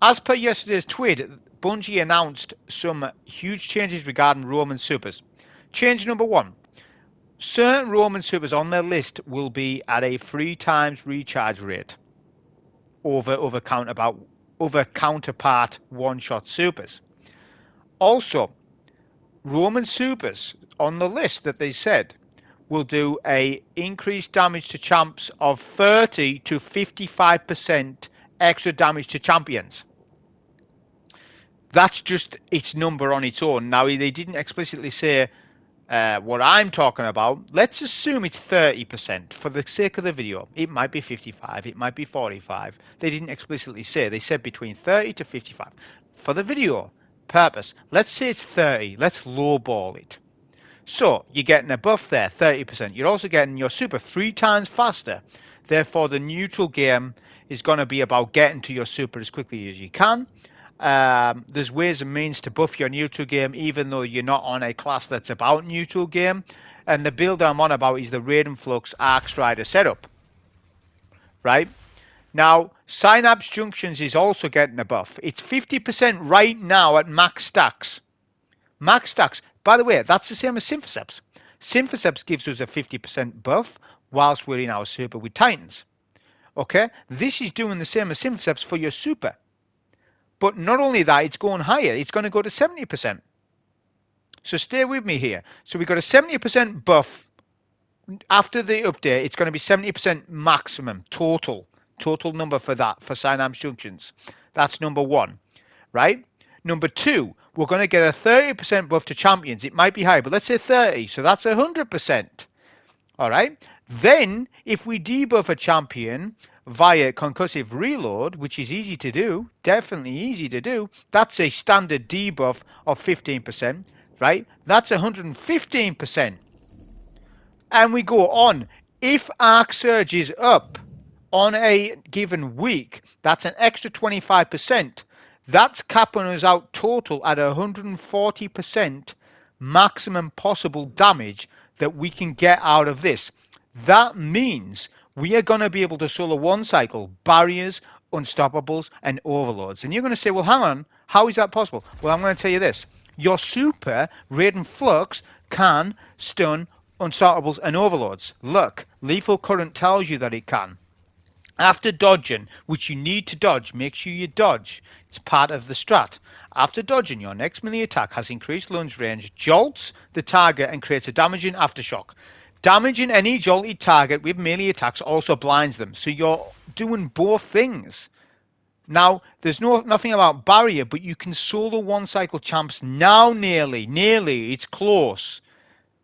As per yesterday's tweet, Bungie announced some huge changes regarding Roman supers. Change number 1. Certain Roman supers on their list will be at a 3 times recharge rate over counterpart one-shot supers. Also, Roman supers on the list that they said will do a increased damage to champs of 30 to 55% extra damage to champions. That's just its number on its own. Now, they didn't explicitly say what I'm talking about. Let's assume it's 30% for the sake of the video. It might be 55, it might be 45. They didn't explicitly say. They said between 30 to 55. For the video purpose, let's say it's 30. Let's lowball it. So you're getting a buff there, 30%. You're also getting your super 3 times faster. Therefore, the neutral game is going to be about getting to your super as quickly as you can. There's ways and means to buff your neutral game even though you're not on a class that's about neutral game. And the build that I'm on about is the RAIDEN Flux Arc Strider setup. Right? Now, Synapse Junctions is also getting a buff. It's 50% right now at max stacks. Max stacks. By the way, that's the same as Symphoceps. Symphoceps gives us a 50% buff whilst we're in our super with Titans. Okay? This is doing the same as Symphoceps for your super. But not only that, it's going higher. It's going to go to 70%. So stay with me here. So we've got a 70% buff. After the update, it's going to be 70% maximum total number for that, for Synapse Junctions. That's number 1, right? Number 2, we're going to get a 30% buff to champions. It might be higher, but let's say 30. So that's 100%. All right? Then, if we debuff a champion via concussive reload, which is easy to do, definitely easy to do, that's a standard debuff of 15%, right? That's 115%. And we go on. If Arc Surge is up on a given week, that's an extra 25%. That's capping us out total at 140% maximum possible damage that we can get out of this. That means we are going to be able to solo one cycle barriers, unstoppables, and overloads. And you're going to say, well, hang on, how is that possible? Well, I'm going to tell you this. Your super, RAIDEN Flux, can stun unstoppables and overloads. Look, Lethal Current tells you that it can. After dodging, which you need to dodge, make sure you dodge. It's part of the strat. After dodging, your next melee attack has increased lunge range, jolts the target, and creates a damaging aftershock. Damaging any jolted target with melee attacks also blinds them. So you're doing both things. Now, there's nothing about barrier, but you can solo one cycle champs now nearly. It's close.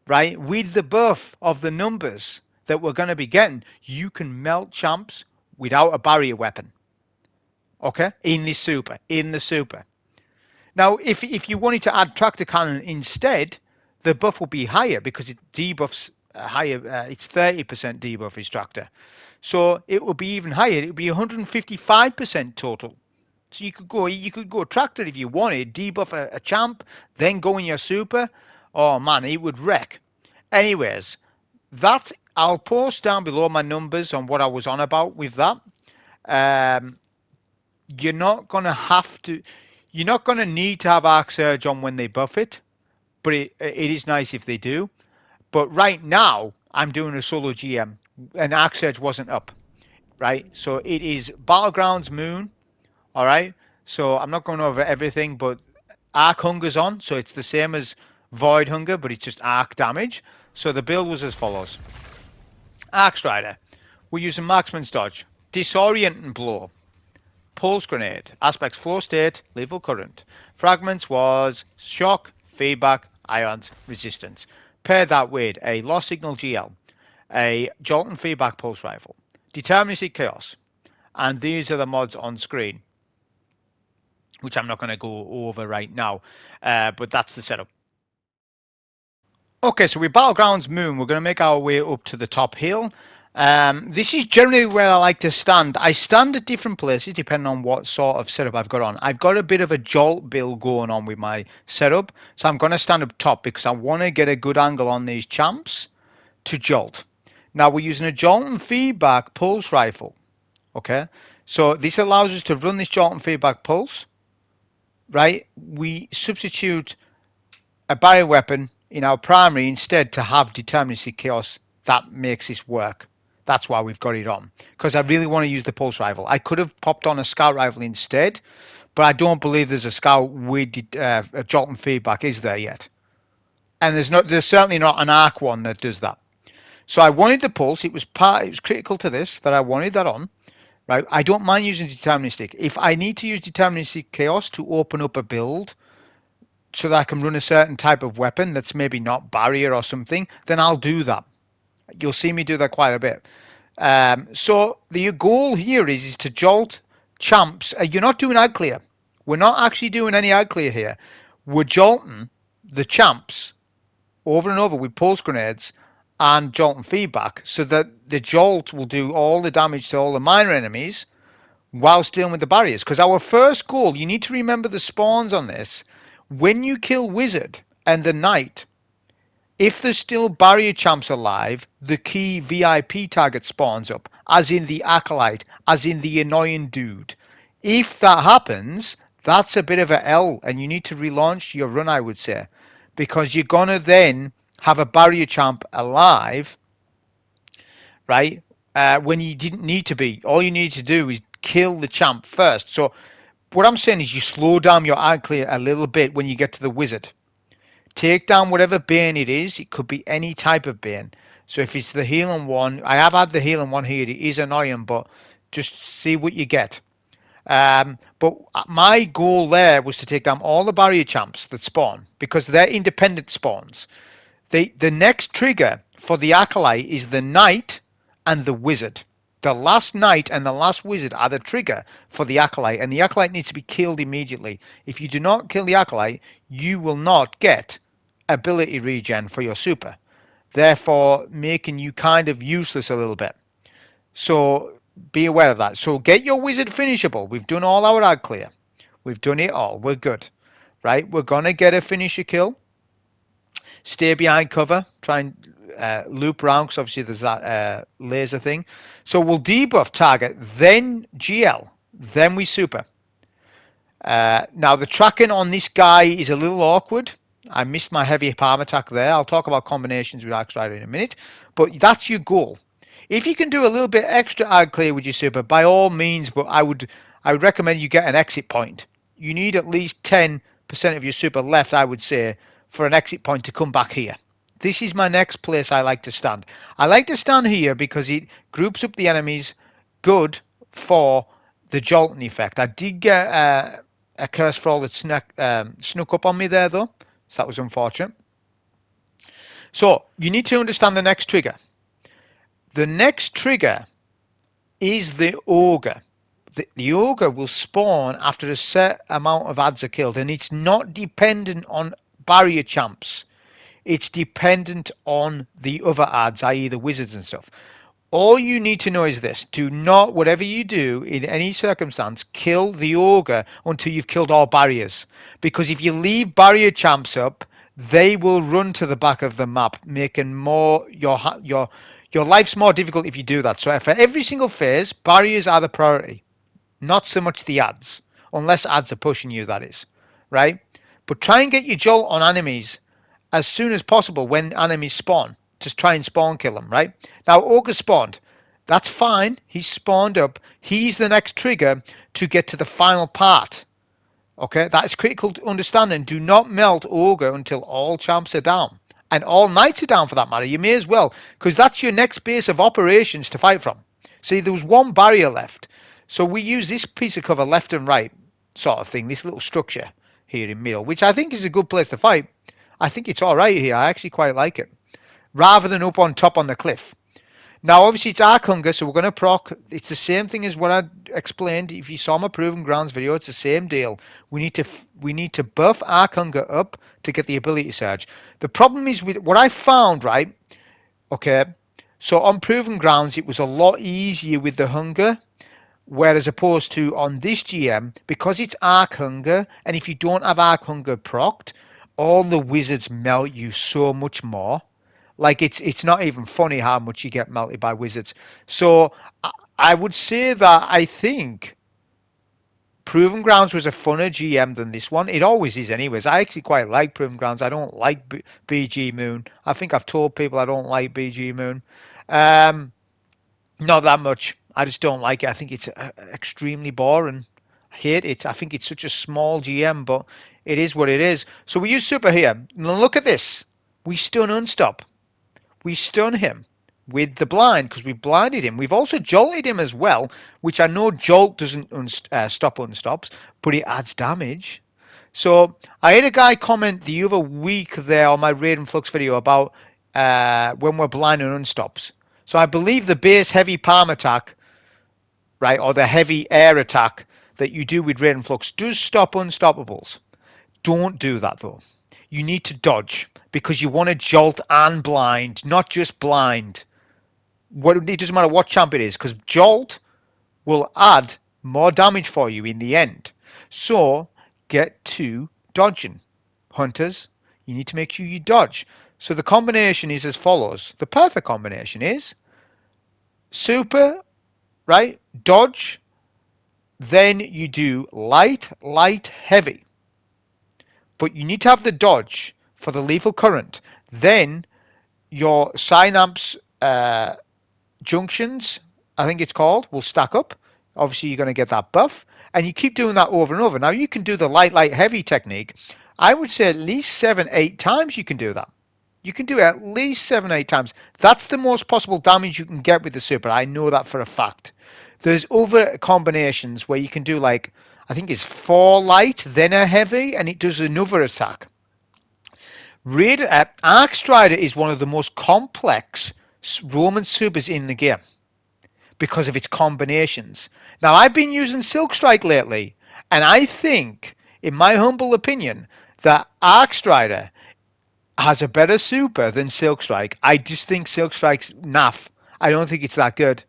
Right? With the buff of the numbers that we're going to be getting, you can melt champs without a barrier weapon. Okay? In the super. Now, if you wanted to add tractor cannon instead, the buff will be higher because it debuffs higher. It's 30% debuff is tractor. So it will be even higher. It would be 155% total. So you could go tractor if you wanted, debuff a champ, then go in your super. Oh man, it would wreck. Anyways, that I'll post down below my numbers on what I was on about with that. You're not gonna need to have Arc Surge on when they buff it, but it is nice if they do. But right now, I'm doing a solo GM, and Arc Surge wasn't up, right? So it is Battlegrounds Moon, all right? So I'm not going over everything, but Arc Hunger's on, so it's the same as Void Hunger, but it's just Arc damage. So the build was as follows. Arc Strider. We're using Marksman's Dodge, Disorienting Blow, Pulse Grenade, Aspects Flow State, Lethal Current. Fragments was Shock, Feedback, Ions, Resistance. Pair that with a Lost Signal GL, a Jolt and Feedback Pulse Rifle, Deterministic Chaos, and these are the mods on screen, which I'm not going to go over right now, but that's the setup. Okay, so with Battlegrounds Moon, we're going to make our way up to the top hill. This is generally where I like to stand. I stand at different places depending on what sort of setup I've got on. I've got a bit of a jolt build going on with my setup, so I'm going to stand up top because I want to get a good angle on these champs to jolt. Now we're using a jolt and feedback pulse rifle. Okay, So this allows us to run this jolt and feedback pulse, right? We substitute a barrier weapon in our primary instead to have Deterministic Chaos. That makes this work. That's why we've got it on, because I really want to use the pulse rifle. I could have popped on a scout rifle instead, but I don't believe there's a scout with a jolt and feedback, is there yet? And there's certainly not an arc one that does that. So I wanted the pulse. It was critical to this that I wanted that on. Right? I don't mind using deterministic. If I need to use deterministic chaos to open up a build so that I can run a certain type of weapon that's maybe not barrier or something, then I'll do that. You'll see me do that quite a bit. So the goal here is to jolt champs. You're not doing ad clear. We're not actually doing any ad clear here. We're jolting the champs over and over with pulse grenades and jolt and feedback, so that the jolt will do all the damage to all the minor enemies whilst dealing with the barriers. Because our first goal, you need to remember the spawns on this. When you kill Wizard and the Knight, if there's still barrier champs alive, the key VIP target spawns up, as in the Acolyte, as in the annoying dude. If that happens, that's a bit of a L, and you need to relaunch your run, I would say, because you're going to then have a barrier champ alive, right, when you didn't need to be. All you need to do is kill the champ first. So what I'm saying is you slow down your ad clear a little bit when you get to the Wizard. Take down whatever bane it is. It could be any type of bane. So if it's the healing one, I have had the healing one here. It is annoying, but just see what you get. But my goal there was to take down all the barrier champs that spawn, because they're independent spawns. The next trigger for the Acolyte is the Knight and the Wizard. The last Knight and the last Wizard are the trigger for the Acolyte, and the Acolyte needs to be killed immediately. If you do not kill the Acolyte, you will not get ability regen for your super, therefore making you kind of useless a little bit. So be aware of that. So get your Wizard finishable. We've done all our ad clear. We've done it all. We're good. Right? We're going to get a finisher kill. Stay behind cover. Try and loop around, because obviously there's that laser thing. So we'll debuff target, then GL, then we super. Now the tracking on this guy is a little awkward. I missed my heavy palm attack there. I'll talk about combinations with Axe Rider in a minute. But that's your goal. If you can do a little bit extra ad clear with your super, by all means, but I would recommend you get an exit point. You need at least 10% of your super left, I would say, for an exit point to come back here. This is my next place I like to stand. I like to stand here because it groups up the enemies, good for the jolting effect. I did get a curse for all that snuck up on me there, though, so that was unfortunate. So you need to understand the next trigger. The next trigger is the ORRRR. The ORRRR will spawn after a set amount of ads are killed, and it's not dependent on barrier champs. It's dependent on the other ads, i.e. the wizards and stuff. All you need to know is this: do not, whatever you do in any circumstance, kill the ORRRR until you've killed all barriers. Because if you leave barrier champs up, they will run to the back of the map, making more your life's more difficult if you do that. So for every single phase, barriers are the priority, not so much the ads, unless ads are pushing you, that is, right? But try and get your jolt on enemies as soon as possible when enemies spawn. Just try and spawn kill them, right? Now, ORRRR spawned. That's fine. He's spawned up. He's the next trigger to get to the final part. Okay, that is critical to understand. And do not melt ORRRR until all champs are down. And all knights are down, for that matter. You may as well, because that's your next base of operations to fight from. See, there was one barrier left. So we use this piece of cover left and right sort of thing, this little structure here in middle, which I think is a good place to fight. I think it's all right here. I actually quite like it, rather than up on top on the cliff. Now, obviously, it's Arc Hunger, so we're going to proc. It's the same thing as what I explained. If you saw my Proven Grounds video, it's the same deal. We need to buff Arc Hunger up to get the ability surge. The problem is with what I found, right? Okay, so on Proven Grounds, it was a lot easier with the hunger, whereas opposed to on this GM, because it's Arc Hunger, and if you don't have Arc Hunger procced, all the wizards melt you so much more. Like, it's not even funny how much you get melted by wizards. So I would say that I think Proven Grounds was a funner GM than this one. It always is anyways. I actually quite like Proven Grounds. I don't like BG Moon. I think I've told people I don't like BG Moon. Um, Not that much. I just don't like it. I think it's extremely boring. I hate it. I think it's such a small GM, but it is what it is. So we use Super here. Now look at this. We stun Unstop. We stun him with the blind because we blinded him. We've also jolted him as well, which I know jolt doesn't stop unstops, but it adds damage. So I had a guy comment the other week there on my RAIDEN Flux video about when we're blind and unstops. So I believe the base heavy palm attack, right, or the heavy air attack that you do with RAIDEN Flux does stop unstoppables. Don't do that though. You need to dodge because you want to jolt and blind, not just blind. It doesn't matter what champ it is because jolt will add more damage for you in the end. So get to dodging. Hunters, you need to make sure you dodge. So the combination is as follows. The perfect combination is super, right? Dodge. Then you do light, light, heavy. But you need to have the dodge for the lethal current. Then your Synapse junctions, I think it's called, will stack up. Obviously, you're going to get that buff. And you keep doing that over and over. Now, you can do the light, light, heavy technique. I would say at least 7, 8 times you can do that. You can do it at least 7, 8 times. That's the most possible damage you can get with the super. I know that for a fact. There's other combinations where you can do like, I think it's 4 light, then a heavy, and it does another attack. Arc Strider is one of the most complex Roman supers in the game because of its combinations. Now, I've been using Silk Strike lately, and I think, in my humble opinion, that Arc Strider has a better super than Silk Strike. I just think Silk Strike's naff. I don't think it's that good.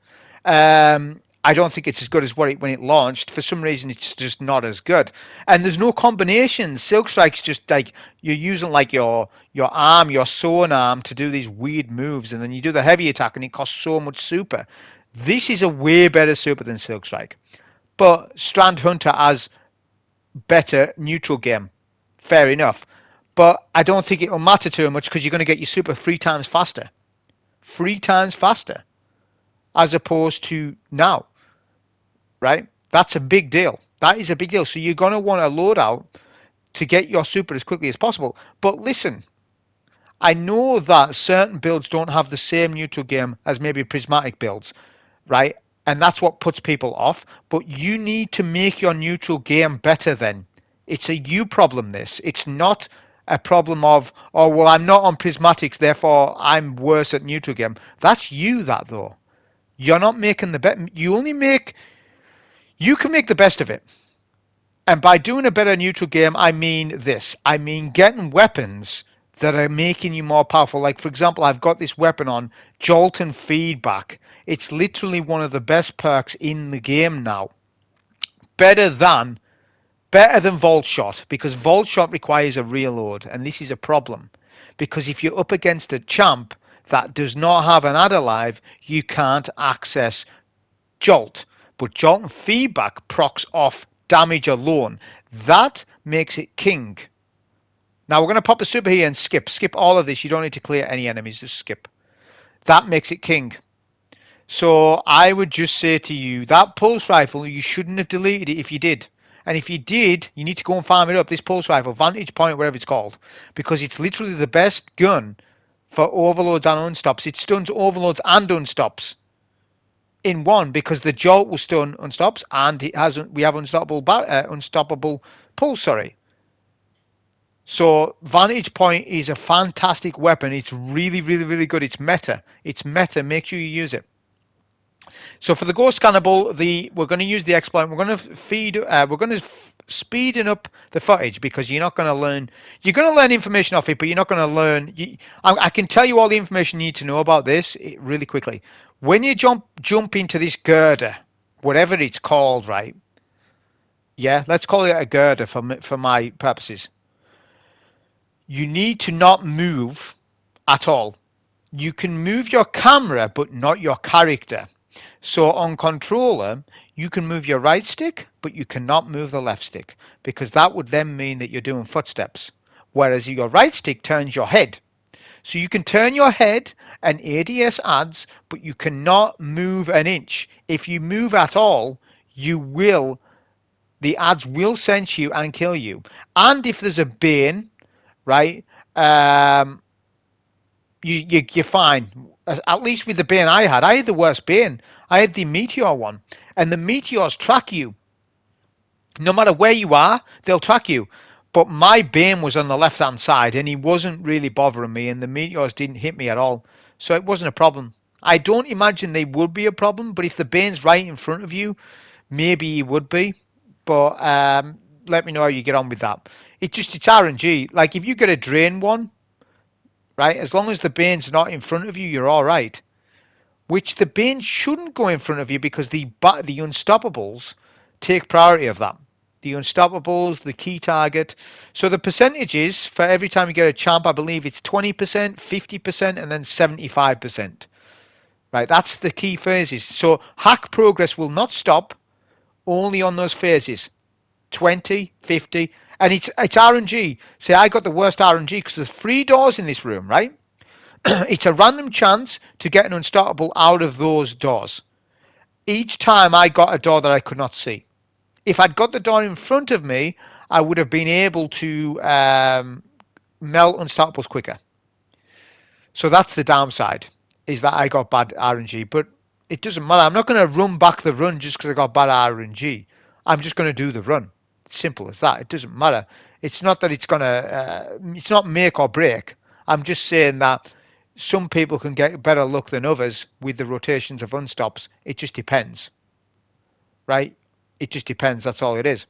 I don't think it's as good as when it launched. For some reason, it's just not as good. And there's no combinations. Silk Strike's just like you're using like your arm, your sewn arm to do these weird moves, and then you do the heavy attack, and it costs so much super. This is a way better super than Silk Strike. But Strand Hunter has better neutral game. Fair enough. But I don't think it'll matter too much because you're going to get your super 3 times faster. 3 times faster. As opposed to now. Right? That's a big deal. That is a big deal. So you're going to want a loadout to get your super as quickly as possible. But listen, I know that certain builds don't have the same neutral game as maybe prismatic builds, right? And that's what puts people off. But you need to make your neutral game better then. It's a you problem, this. It's not a problem of, oh, well, I'm not on prismatics, therefore I'm worse at neutral game. That's you, that though. You're not making the bet. You can make the best of it. And by doing a better neutral game, I mean this. I mean getting weapons that are making you more powerful. Like, for example, I've got this weapon on Jolt and Feedback. It's literally one of the best perks in the game now. Better than Vault Shot, because Vault Shot requires a reload, and this is a problem. Because if you're up against a champ that does not have an add alive, you can't access Jolt. But Jolt and Feedback procs off damage alone. That makes it king. Now we're going to pop a super here and skip. Skip all of this. You don't need to clear any enemies. Just skip. That makes it king. So I would just say to you, that pulse rifle, you shouldn't have deleted it if you did. And if you did, you need to go and farm it up. This pulse rifle, Vantage Point, whatever it's called. Because it's literally the best gun for overloads and unstops. It stuns overloads and unstops in one, because the jolt will stun unstops, and we have unstoppable pulse. So Vantage Point is a fantastic weapon. It's really, really, really good. It's meta. It's meta. Make sure you use it. So for the Ghost Cannibal, we're going to use the exploit. We're going to speeding up the footage, because you're not going to learn. You're going to learn information off it, but you're not going to learn. I can tell you all the information you need to know about this really quickly. When you jump into this girder, whatever it's called, right? Yeah, let's call it a girder for my purposes. You need to not move at all. You can move your camera, but not your character. So on controller, you can move your right stick, but you cannot move the left stick, because that would then mean that you're doing footsteps. Whereas your right stick turns your head. So you can turn your head and ADS adds, but you cannot move an inch. If you move at all, the ads will sense you and kill you. And if there's a bane, right, you're fine. At least with the bane I had the worst bane. I had the meteor one, and the meteors track you. No matter where you are, they'll track you. But my bane was on the left hand side, and he wasn't really bothering me, and the meteors didn't hit me at all, so it wasn't a problem. I don't imagine they would be a problem, but if the bane's right in front of you, maybe he would be. But let me know how you get on with that. It's RNG. Like if you get a drain one, right? As long as the bane's not in front of you, you're all right. Which the bane shouldn't go in front of you, because the unstoppables take priority of that. The unstoppables, the key target. So the percentages for every time you get a champ, I believe it's 20%, 50%, and then 75%. Right, that's the key phases. So hack progress will not stop, only on those phases. 20, 50, and it's RNG. Say I got the worst RNG because there's 3 doors in this room, right? It's a random chance to get an unstoppable out of those doors. Each time I got a door that I could not see. If I'd got the door in front of me, I would have been able to melt unstoppables quicker. So that's the downside, is that I got bad RNG. But it doesn't matter. I'm not going to run back the run just because I got bad RNG. I'm just going to do the run. Simple as that. It doesn't matter. It's not that it's going to, it's not make or break. I'm just saying that some people can get better luck than others with the rotations of unstops. It just depends. Right? It just depends. That's all it is.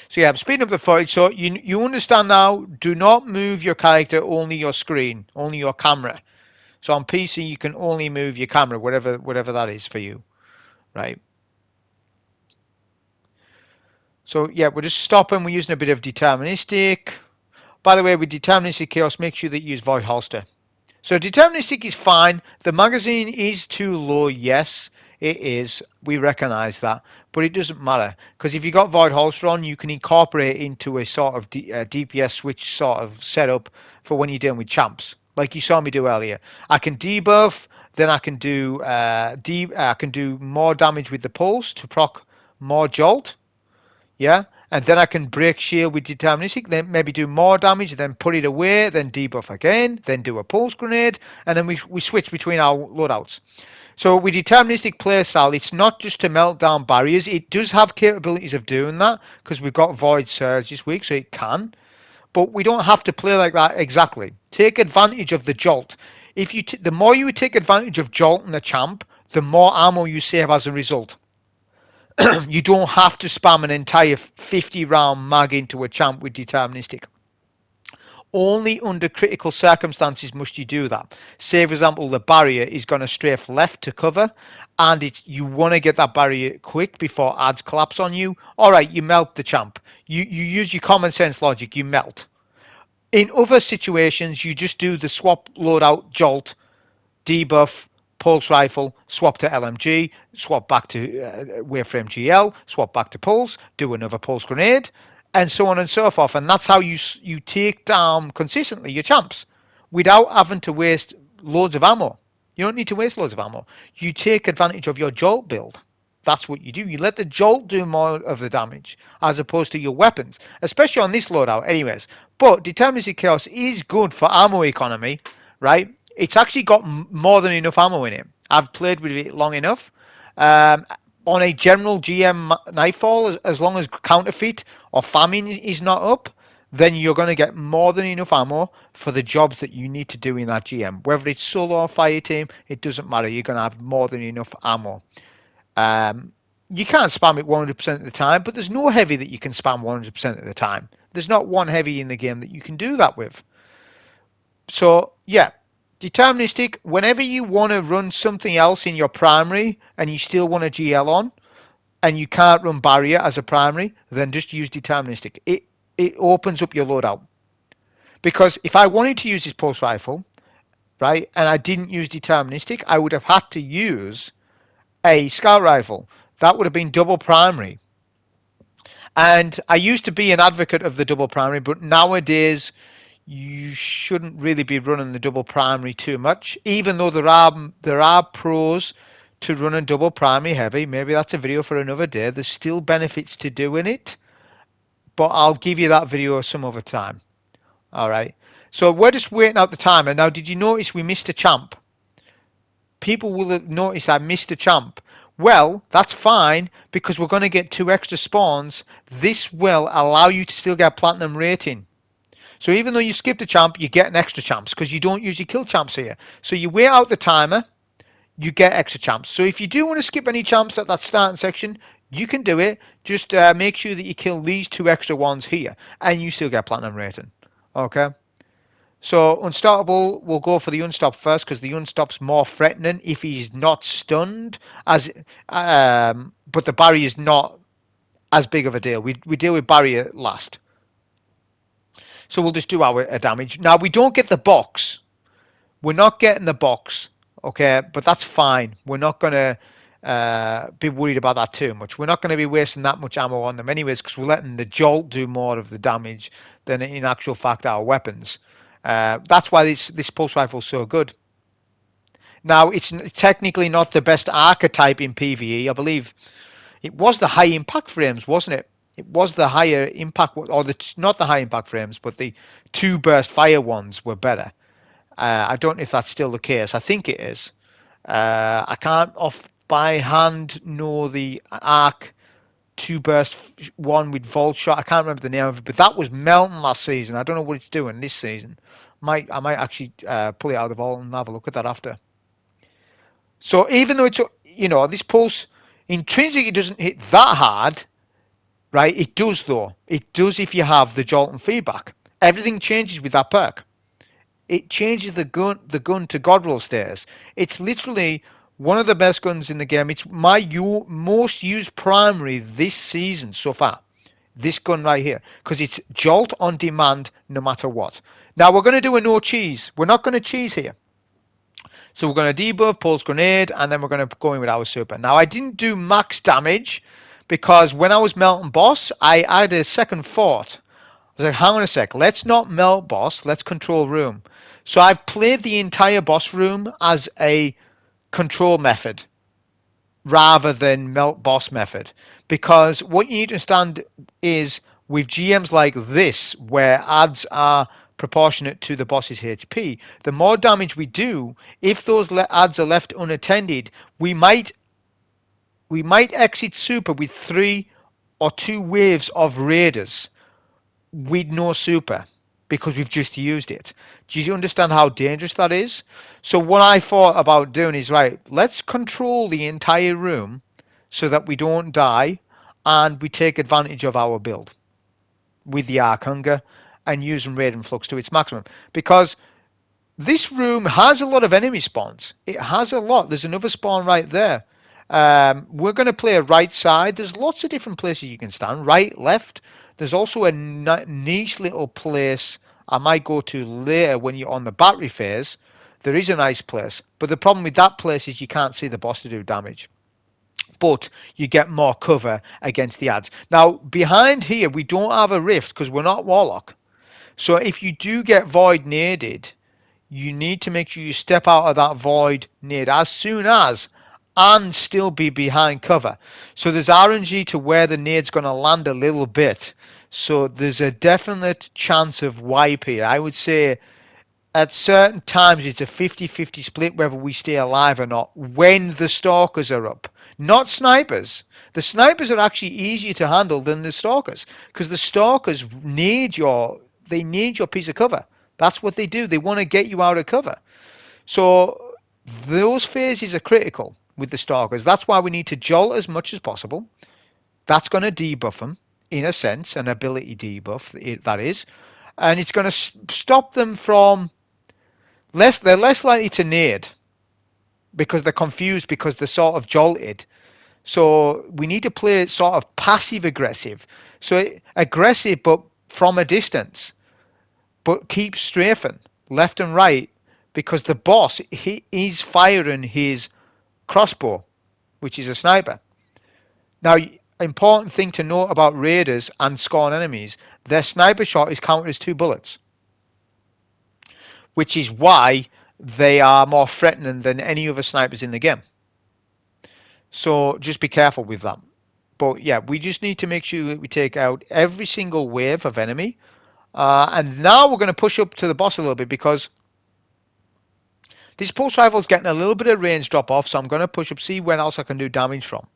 So yeah, I'm speeding up the footage. So you understand now, do not move your character, only your screen, only your camera. So on PC, you can only move your camera, whatever that is for you. Right? So yeah, we're just stopping. We're using a bit of deterministic. By the way, with deterministic chaos, make sure that you use void holster. So deterministic is fine. The magazine is too low. Yes, it is. We recognize that, but it doesn't matter, because if you got void holster on, you can incorporate it into a sort of DPS switch sort of setup for when you're dealing with champs, like you saw me do earlier. I can debuff, then I can do more damage with the pulse to proc more jolt. Yeah, and then I can break shield with deterministic, then maybe do more damage, then put it away, then debuff again, then do a pulse grenade, and then we switch between our loadouts. So with deterministic playstyle, it's not just to melt down barriers. It does have capabilities of doing that, because we've got void surge this week, so it can. But we don't have to play like that exactly. Take advantage of the jolt. If you the more you take advantage of jolt and the champ, the more ammo you save as a result. You don't have to spam an entire 50 round mag into a champ with deterministic. Only under critical circumstances must you do that. Say, for example, the barrier is going to strafe left to cover, and you want to get that barrier quick before ads collapse on you. All right, you melt the champ. You use your common sense logic, you melt. In other situations, you just do the swap loadout jolt, debuff, pulse rifle, swap to LMG, swap back to Waveframe GL, swap back to pulse, do another pulse grenade, and so on and so forth. And that's how you take down consistently your champs without having to waste loads of ammo. You don't need to waste loads of ammo. You take advantage of your jolt build. That's what you do. You let the jolt do more of the damage as opposed to your weapons, especially on this loadout anyways. But Deterministic Chaos is good for ammo economy, right? It's actually got more than enough ammo in it. I've played with it long enough. On a general GM Nightfall, as long as counterfeit or famine is not up, then you're going to get more than enough ammo for the jobs that you need to do in that GM. Whether it's solo or fire team, it doesn't matter. You're going to have more than enough ammo. You can't spam it 100% of the time, but there's no heavy that you can spam 100% of the time. There's not one heavy in the game that you can do that with. So, yeah. Deterministic, whenever you want to run something else in your primary and you still want a GL on and you can't run barrier as a primary, then just use deterministic. It opens up your loadout. Because if I wanted to use this pulse rifle, right, and I didn't use deterministic, I would have had to use a scout rifle. That would have been double primary. And I used to be an advocate of the double primary, but nowadays you shouldn't really be running the double primary too much, even though there are pros to running double primary heavy. Maybe that's a video for another day. There's still benefits to doing it, but I'll give you that video some other time. All right. So we're just waiting out the timer. Now, did you notice we missed a champ? People will have noticed I missed a champ. Well, that's fine because we're going to get 2 extra spawns. This will allow you to still get platinum rating. So even though you skipped a champ, you get an extra champs because you don't usually kill champs here. So you wait out the timer, you get extra champs. So if you do want to skip any champs at that starting section, you can do it. Just make sure that you kill these 2 extra ones here and you still get platinum rating. Okay. So Unstoppable, we'll go for the Unstop first because the Unstop's more threatening if he's not stunned. But the barrier is not as big of a deal. We deal with barrier last. So we'll just do our damage. Now we don't get the box. We're not getting the box, okay? But that's fine. We're not going to be worried about that too much. We're not going to be wasting that much ammo on them anyways because we're letting the jolt do more of the damage than in actual fact our weapons. That's why this pulse rifle is so good. Now, it's technically not the best archetype in PvE. I believe it was the high impact frames, wasn't it? It was the higher impact, or not the high impact frames, but the 2 burst fire ones were better. I don't know if that's still the case. I think it is. I can't off by hand know the arc 2 burst one with Volt Shot. I can't remember the name of it, but that was melting last season. I don't know what it's doing this season. I might actually pull it out of the vault and have a look at that after. So even though it's, this pulse intrinsically doesn't hit that hard, right? It does though. It does if you have the jolt and feedback. Everything changes with that perk. It changes the gun to God roll status. It's literally one of the best guns in the game. It's my most used primary this season so far. This gun right here. Because it's jolt on demand no matter what. Now we're going to do a no cheese. We're not going to cheese here. So we're going to debuff, pulse grenade, and then we're going to go in with our super. Now I didn't do max damage because when I was melting boss, I had a second thought. I was like, hang on a sec, let's not melt boss, let's control room. So I played the entire boss room as a control method rather than melt boss method. Because what you need to understand is with GMs like this, where adds are proportionate to the boss's HP, the more damage we do, if those adds are left unattended, we might exit super with 3 or 2 waves of raiders with no super because we've just used it. Do you understand how dangerous that is? So what I thought about doing is, right, let's control the entire room so that we don't die and we take advantage of our build with the Arc Hunger and using RAIDEN Flux to its maximum. Because this room has a lot of enemy spawns. It has a lot. There's another spawn right there. We're going to play a right side. There's lots of different places you can stand. Right, left. There's also a niche little place I might go to later when you're on the battery phase. There is a nice place. But the problem with that place is you can't see the boss to do damage. But you get more cover against the adds. Now, behind here, we don't have a rift because we're not Warlock. So if you do get void naded, you need to make sure you step out of that void nade as soon as and still be behind cover. So there's RNG to where the nade's going to land a little bit. So there's a definite chance of wipe here. I would say at certain times it's a 50-50 split whether we stay alive or not when the stalkers are up. Not snipers. The snipers are actually easier to handle than the stalkers because the stalkers need your piece of cover. That's what they do. They want to get you out of cover. So those phases are critical with the stalkers. That's why we need to jolt as much as possible. That's going to debuff them in a sense, an ability debuff that is, and it's going to stop them from they're less likely to nade because they're confused because they're sort of jolted. So we need to play sort of passive aggressive. So aggressive but from a distance, but keep strafing left and right because the boss he's firing his crossbow, which is a sniper. Now, important thing to note about raiders and scorn enemies, their sniper shot is counted as 2 bullets, which is why they are more threatening than any other snipers in the game. So just be careful with that. But yeah, we just need to make sure that we take out every single wave of enemy. And now we're going to push up to the boss a little bit, because this pulse rifle is getting a little bit of range drop off. So I'm going to push up, see where else I can do damage from.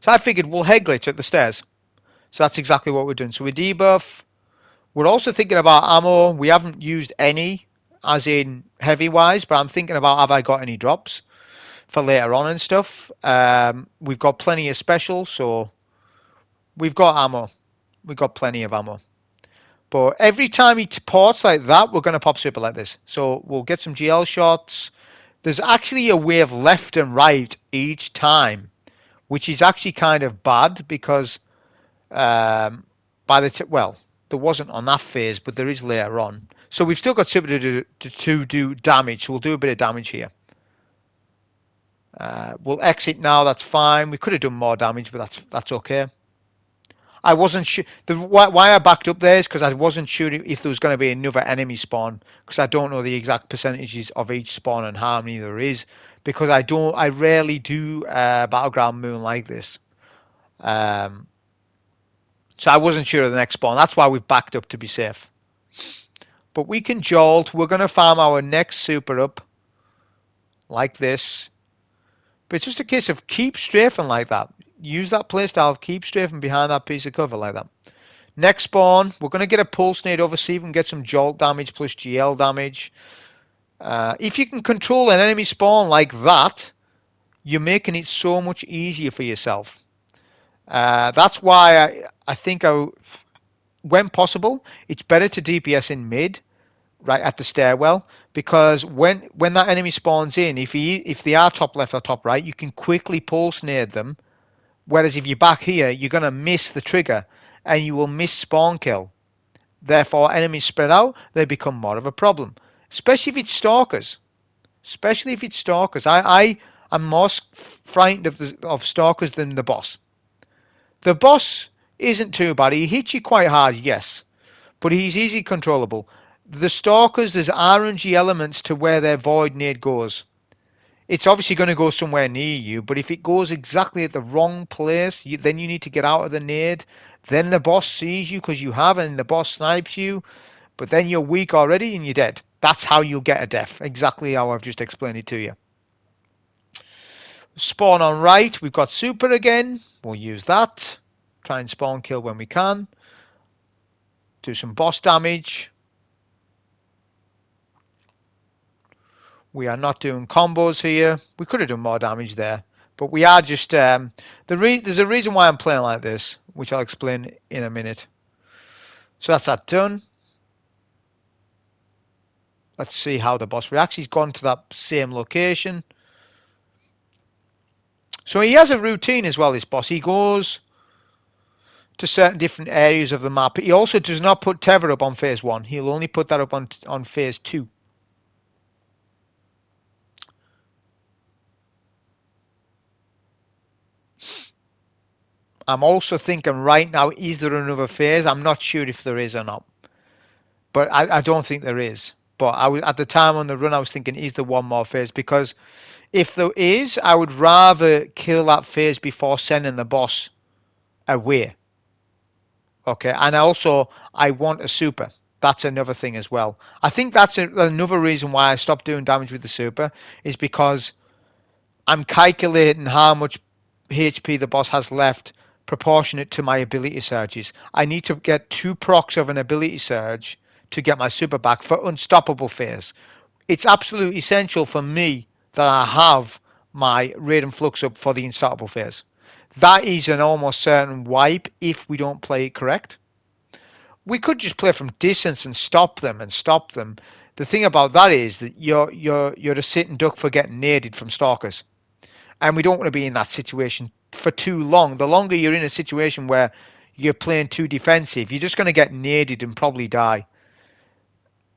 So I figured we'll head glitch at the stairs. So that's exactly what we're doing. So we debuff. We're also thinking about ammo. We haven't used any, as in heavy wise, but I'm thinking about, have I got any drops for later on and stuff. We've got plenty of special, so we've got ammo. We've got plenty of ammo. But every time he ports like that, we're going to pop super like this. So we'll get some GL shots. There's actually a wave left and right each time, which is actually kind of bad, because by the well, there wasn't on that phase, but there is later on. So we've still got super to do damage. So we'll do a bit of damage here. We'll exit now. That's fine. We could have done more damage, but that's okay. I wasn't sure. Why I backed up there is because I wasn't sure if there was going to be another enemy spawn, because I don't know the exact percentages of each spawn and how many there is, because I rarely do Battleground Moon like this. So I wasn't sure of the next spawn. That's why we've backed up to be safe. But we can jolt. We're going to farm our next super up like this. But it's just a case of keep strafing like that. Use that playstyle, keep strafing behind that piece of cover like that. Next spawn, we're going to get a pulse nade over, see if we can get some jolt damage plus GL damage. If you can control an enemy spawn like that, you're making it so much easier for yourself. That's why I think when possible, it's better to DPS in mid, right at the stairwell, because when that enemy spawns in, if they are top left or top right, you can quickly pulse nade them. Whereas if you're back here, you're going to miss the trigger and you will miss spawn kill. Therefore, enemies spread out, they become more of a problem. Especially if it's stalkers. Especially if it's stalkers. I am more frightened of stalkers than the boss. The boss isn't too bad. He hits you quite hard, yes. But he's easy controllable. The stalkers, there's RNG elements to where their void nade goes. It's obviously going to go somewhere near you, but if it goes exactly at the wrong place, then you need to get out of the nade. Then the boss sees you because you have, and the boss snipes you, but then you're weak already and you're dead. That's how you'll get a death, exactly how I've just explained it to you. Spawn on right, we've got super again. We'll use that. Try and spawn kill when we can. Do some boss damage. We are not doing combos here. We could have done more damage there. But we are just... there's a reason why I'm playing like this, which I'll explain in a minute. So that's that done. Let's see how the boss reacts. He's gone to that same location. So he has a routine as well, this boss. He goes to certain different areas of the map. He also does not put tether up on phase 1. He'll only put that up on phase 2. I'm also thinking right now, is there another phase? I'm not sure if there is or not. But I don't think there is. But at the time on the run, I was thinking, is there one more phase? Because if there is, I would rather kill that phase before sending the boss away. Okay, and also, I want a super. That's another thing as well. I think that's another reason why I stopped doing damage with the super, is because I'm calculating how much HP the boss has left proportionate to my ability surges. I need to get 2 procs of an ability surge to get my super back for unstoppable phase. It's absolutely essential for me that I have my RAIDEN Flux up for the unstoppable phase. That is an almost certain wipe if we don't play it correct. We could just play from distance and stop them. The thing about that is that you're a sitting duck for getting naded from stalkers. And we don't want to be in that situation for too long. The longer you're in a situation where you're playing too defensive, you're just going to get naded and probably die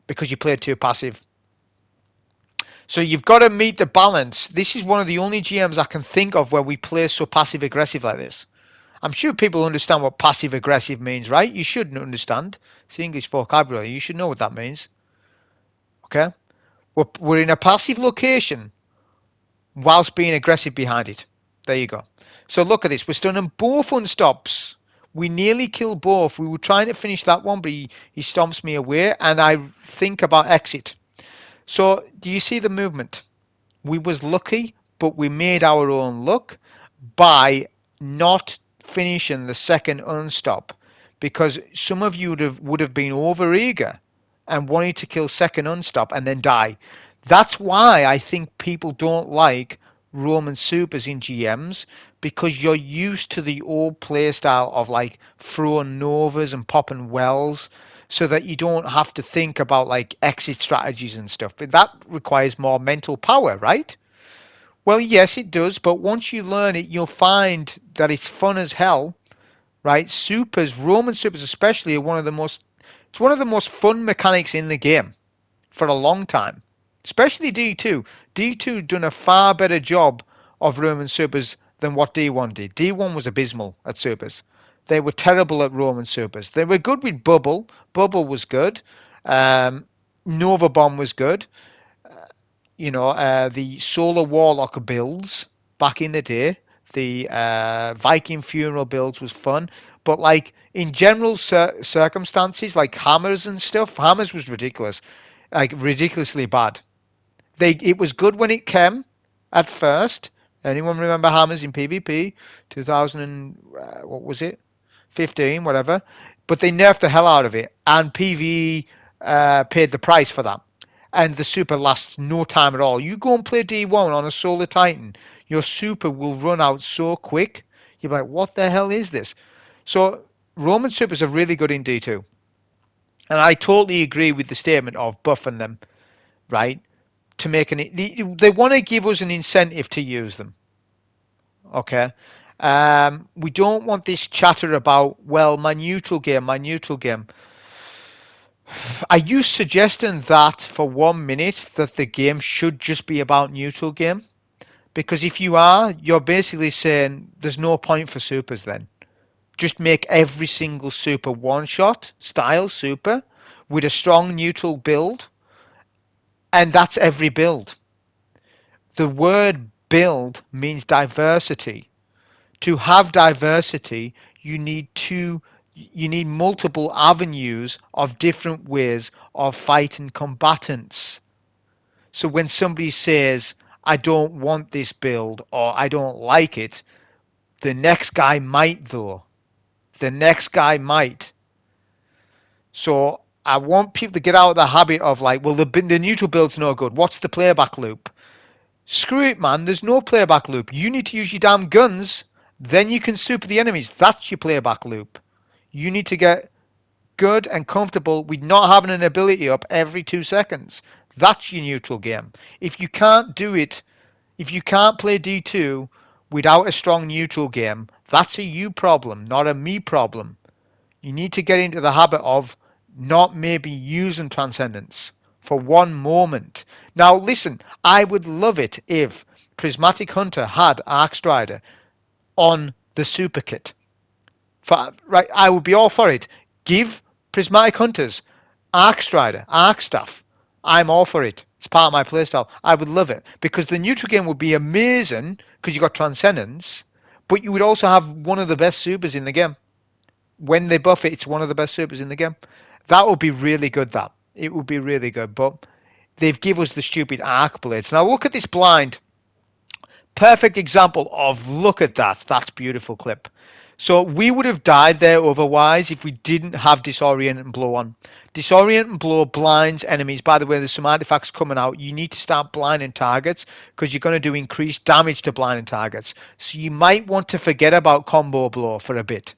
because you played too passive. So you've got to meet the balance. This is one of the only GMs I can think of where we play so passive aggressive like this. I'm sure people understand what passive aggressive means, right? You should understand. It's English vocabulary. You should know what that means. Okay? We're in a passive location whilst being aggressive behind it. There you go. So look at this. We're stunning both unstops. We nearly killed both. We were trying to finish that one, but he stomps me away, and I think about exit. So do you see the movement? We was lucky, but we made our own luck by not finishing the second unstop, because some of you would have been over eager and wanted to kill second unstop and then die. That's why I think people don't like Roman supers in GMs, because you're used to the old playstyle of like throwing novas and popping wells, so that you don't have to think about like exit strategies and stuff. But that requires more mental power, right? Well, yes, it does, but once you learn it, you'll find that it's fun as hell, right? Supers, Roman supers especially, are it's one of the most fun mechanics in the game for a long time, especially D2. D2 done a far better job of Roman supers than what D1 did. D1 was abysmal at supers. They were terrible at Roman supers. They were good with Bubble. Bubble was good. Nova Bomb was good. The Solar Warlock builds back in the day, the Viking Funeral builds was fun, but like in general circumstances, like hammers and stuff, hammers was ridiculous, like ridiculously bad. It was good when it came at first. Anyone remember hammers in PvP? 2000 and what was it? 15, whatever. But they nerfed the hell out of it, and PvE paid the price for that. And the super lasts no time at all. You go and play D1 on a Solar Titan, your super will run out so quick. You're like, what the hell is this? So Roman supers are really good in D2. And I totally agree with the statement of buffing them, right? To make they want to give us an incentive to use them. Okay. We don't want this chatter about, well, my neutral game. Are you suggesting that for 1 minute that the game should just be about neutral game? Because if you are, you're basically saying there's no point for supers then. Just make every single super one-shot style super with a strong neutral build, and that's every build. The word build means diversity. To have diversity, you need multiple avenues of different ways of fighting combatants. So when somebody says, I don't want this build or I don't like it, the next guy might though. The next guy might. So I want people to get out of the habit of like, well, the neutral build's no good. What's the playback loop? Screw it, man. There's no playback loop. You need to use your damn guns. Then you can super the enemies. That's your playback loop. You need to get good and comfortable with not having an ability up every 2 seconds. That's your neutral game. If you can't do it, if you can't play D2 without a strong neutral game, that's a you problem, not a me problem. You need to get into the habit of not maybe using Transcendence for 1 moment. Now listen, I would love it if Prismatic Hunter had Arcstrider on the super kit. Right, I would be all for it. Give Prismatic Hunters Arcstrider, Arc Staff. I'm all for it. It's part of my playstyle. I would love it because the neutral game would be amazing because you got Transcendence, but you would also have one of the best supers in the game. When they buff it, it's one of the best supers in the game. That would be really good. It would be really good, but they've given us the stupid arc blades. Now look at this blind. Perfect example of look at that. That's beautiful clip. So we would have died there otherwise if we didn't have Disorient and Blow on. Disorient and Blow blinds enemies. By the way, there's some artifacts coming out. You need to start blinding targets because you're going to do increased damage to blinding targets. So you might want to forget about Combo Blow for a bit.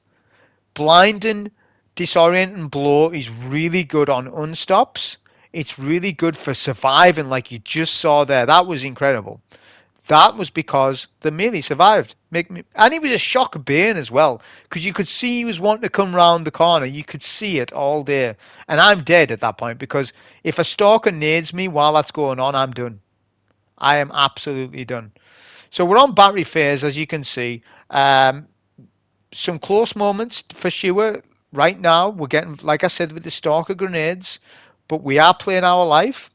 Blinding, Disorient and Blow is really good on unstops. It's really good for surviving like you just saw there. That was incredible. That was because the melee survived. And he was a shock bane as well, because you could see he was wanting to come round the corner. You could see it all day. And I'm dead at that point, because if a stalker nades me while that's going on, I'm done. I am absolutely done. So we're on battery phase, as you can see. Some close moments for sure. Right now, we're getting, like I said, with the Stalker grenades, but we are playing our life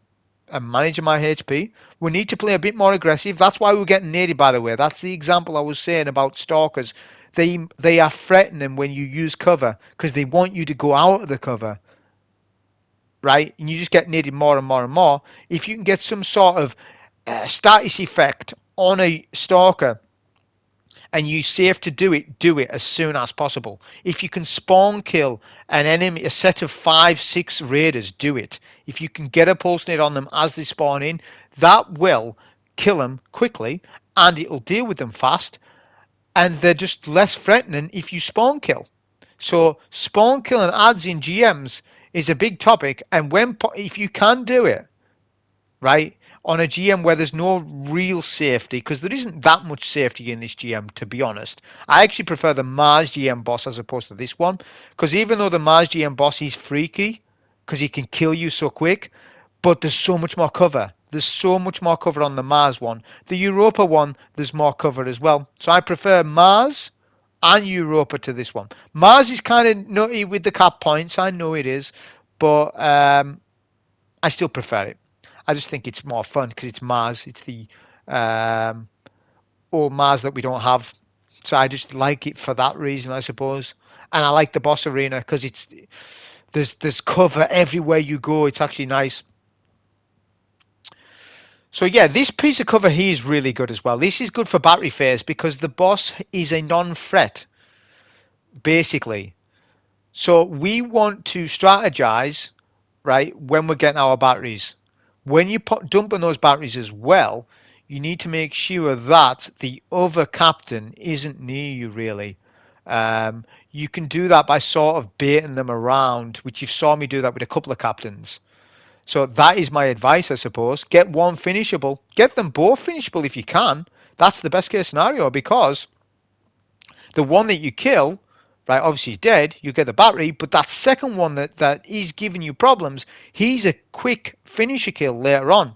and managing my HP. We need to play a bit more aggressive. That's why we're getting naded, by the way. That's the example I was saying about Stalkers. They are threatening when you use cover because they want you to go out of the cover, right? And you just get naded more and more and more. If you can get some sort of status effect on a Stalker and you safe to do it as soon as possible. If you can spawn kill an enemy, a set of 5, 6 raiders, do it. If you can get a pulse nade on them as they spawn in, that will kill them quickly and it'll deal with them fast. And they're just less threatening if you spawn kill. So spawn killing ads in GMs is a big topic, and if you can do it, right, on a GM where there's no real safety, because there isn't that much safety in this GM, to be honest. I actually prefer the Mars GM boss as opposed to this one, because even though the Mars GM boss is freaky, because he can kill you so quick, but there's so much more cover. There's so much more cover on the Mars one. The Europa one, there's more cover as well. So I prefer Mars and Europa to this one. Mars is kind of nutty with the cap points. I know it is, but I still prefer it. I just think it's more fun because it's Mars. It's the old Mars that we don't have. So I just like it for that reason, I suppose. And I like the boss arena because there's cover everywhere you go. It's actually nice. So yeah, this piece of cover here is really good as well. This is good for battery phase because the boss is a non-threat, basically. So we want to strategize, right, when we're getting our batteries. When you dumping those batteries as well, you need to make sure that the other captain isn't near you, really. You can do that by sort of baiting them around, which you've saw me do that with a couple of captains. So that is my advice, I suppose. Get one finishable. Get them both finishable if you can. That's the best case scenario because the one that you kill, right, obviously he's dead, you get the battery, but that second one that is giving you problems, he's a quick finisher kill later on.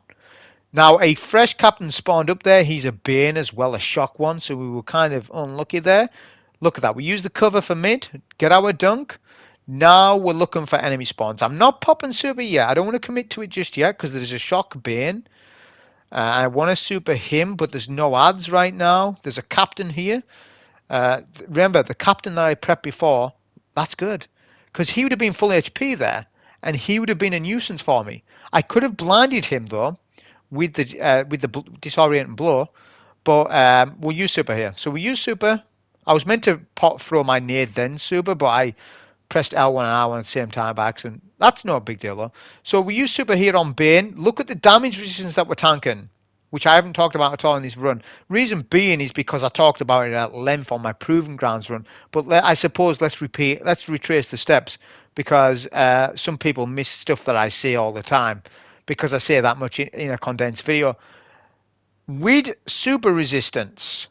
Now, a fresh captain spawned up there. He's a Bane as well, a shock one, so we were kind of unlucky there. Look at that. We used the cover for mid, get our dunk. Now we're looking for enemy spawns. I'm not popping super yet. I don't want to commit to it just yet because there's a shock Bane. I want to super him, but there's no ads right now. There's a captain here. Remember, the captain that I prepped before, that's good. Because he would have been full HP there, and he would have been a nuisance for me. I could have blinded him, though, with the disorienting blow, but we'll use super here. So we use super. I was meant to throw my nade then super, but I pressed L1 and R1 at the same time by accident. That's no big deal, though. So we use super here on Bane. Look at the damage resistance that we're tanking, which I haven't talked about at all in this run. Reason being is because I talked about it at length on my Proven Grounds run. But I suppose let's retrace the steps because some people miss stuff that I say all the time because I say that much in a condensed video. With super resistance,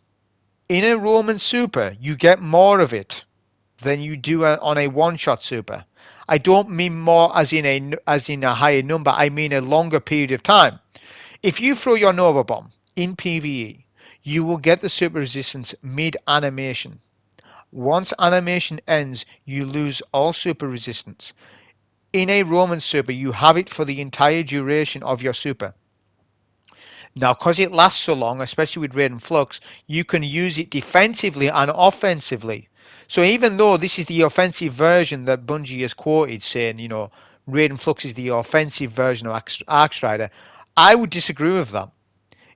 in a Roman super, you get more of it than you do on a one-shot super. I don't mean more as in a higher number. I mean a longer period of time. If you throw your Nova Bomb in PvE, you will get the super resistance mid-animation. Once animation ends, you lose all super resistance. In a Roman super, you have it for the entire duration of your super. Now, because it lasts so long, especially with RAIDEN Flux, you can use it defensively and offensively. So even though this is the offensive version that Bungie has quoted saying, you know, RAIDEN Flux is the offensive version of Arcstrider, I would disagree with that.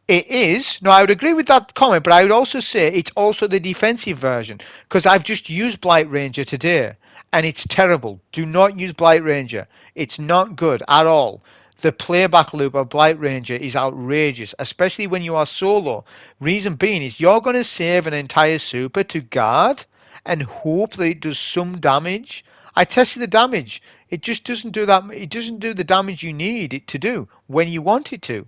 It is. No, I would agree with that comment, but I would also say it's also the defensive version because I've just used Blight Ranger today and it's terrible. Do not use Blight Ranger. It's not good at all. The playback loop of Blight Ranger is outrageous, especially when you are solo. Reason being is you're going to save an entire super to guard and hope that it does some damage. I tested the damage. It just doesn't do that. It doesn't do the damage you need it to do when you want it to.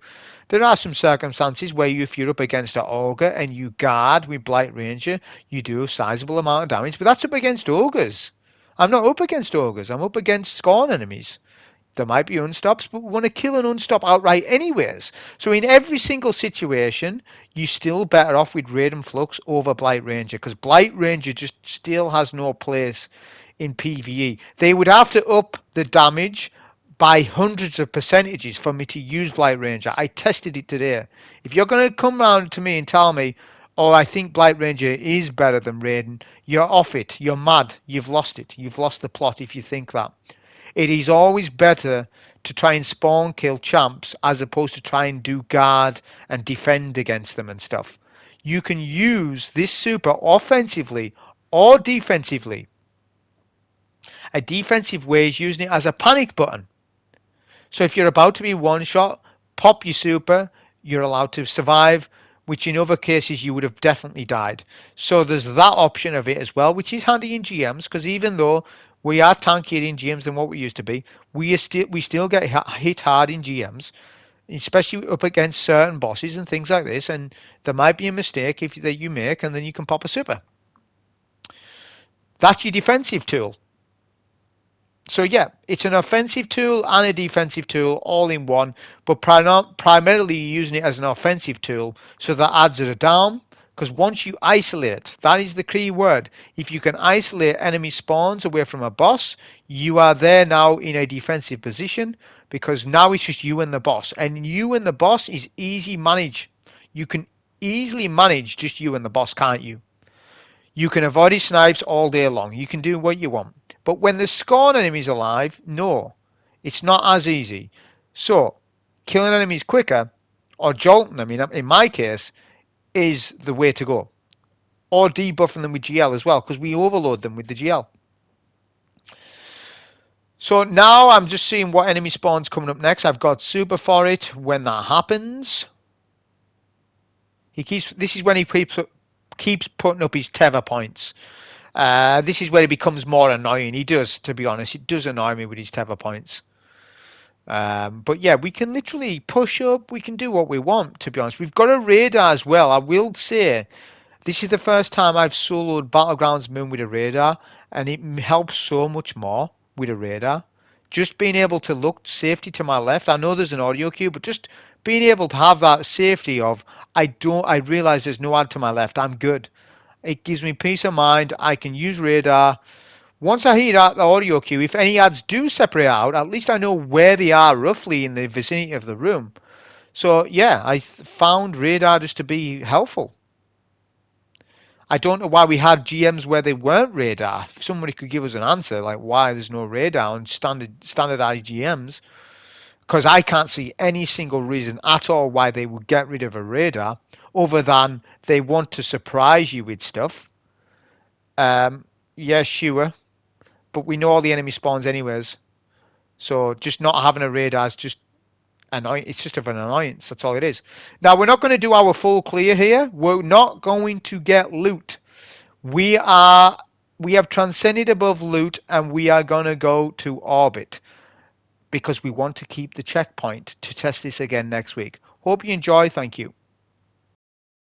There are some circumstances where if you're up against an ogre and you guard with Blight Ranger, you do a sizable amount of damage. But that's up against ogres. I'm not up against ogres. I'm up against Scorn enemies. There might be unstops, but we want to kill an unstop outright anyways. So in every single situation, you're still better off with RAIDEN Flux over Blight Ranger, because Blight Ranger just still has no place in PvE. They would have to up the damage by hundreds of percentages for me to use Blight Ranger. I tested it today. If you're going to come round to me and tell me, oh, I think Blight Ranger is better than Raiden, you're off it. You're mad. You've lost it. You've lost the plot if you think that. It is always better to try and spawn kill champs as opposed to try and do guard and defend against them and stuff. You can use this super offensively or defensively. A defensive way is using it as a panic button. So if you're about to be one shot, pop your super, you're allowed to survive, which in other cases you would have definitely died. So there's that option of it as well, which is handy in GMs, because even though we are tankier in GMs than what we used to be, we still get hit hard in GMs, especially up against certain bosses and things like this, and there might be a mistake that you make, and then you can pop a super. That's your defensive tool. So yeah, it's an offensive tool and a defensive tool all in one, but primarily using it as an offensive tool, so that adds it down, because once you isolate, that is the key word. If you can isolate enemy spawns away from a boss, you are there now in a defensive position, because now it's just you and the boss, and you and the boss is easy manage. You can easily manage just you and the boss, can't you? You can avoid his snipes all day long. You can do what you want. But when the Scorn enemy's alive, no, it's not as easy. So, killing enemies quicker, or jolting them, in my case, is the way to go. Or debuffing them with GL as well, because we overload them with the GL. So now I'm just seeing what enemy spawn's coming up next. I've got super for it when that happens. This is when he keeps putting up his tether points. This is where it becomes more annoying. He does, to be honest. It does annoy me with his tether points. But yeah, we can literally push up. We can do what we want, to be honest. We've got a radar as well. I will say, this is the first time I've soloed Battlegrounds Moon with a radar, and it helps so much more with a radar. Just being able to look safety to my left. I know there's an audio cue, but just being able to have that safety of, I realise there's no ad to my left. I'm good. It gives me peace of mind. I can use radar. Once I hear out the audio cue, if any ads do separate out, at least I know where they are roughly in the vicinity of the room. So yeah, I found radar just to be helpful. I don't know why we had GMs where they weren't radar. If somebody could give us an answer, like why there's no radar on standardized GMs, because I can't see any single reason at all why they would get rid of a radar, other than they want to surprise you with stuff. Yeah, sure. But we know all the enemy spawns anyways. So just not having a radar is just annoying. It's just of an annoyance. That's all it is. Now, we're not going to do our full clear here. We're not going to get loot. We have transcended above loot, and we are going to go to orbit, because we want to keep the checkpoint to test this again next week. Hope you enjoy. Thank you.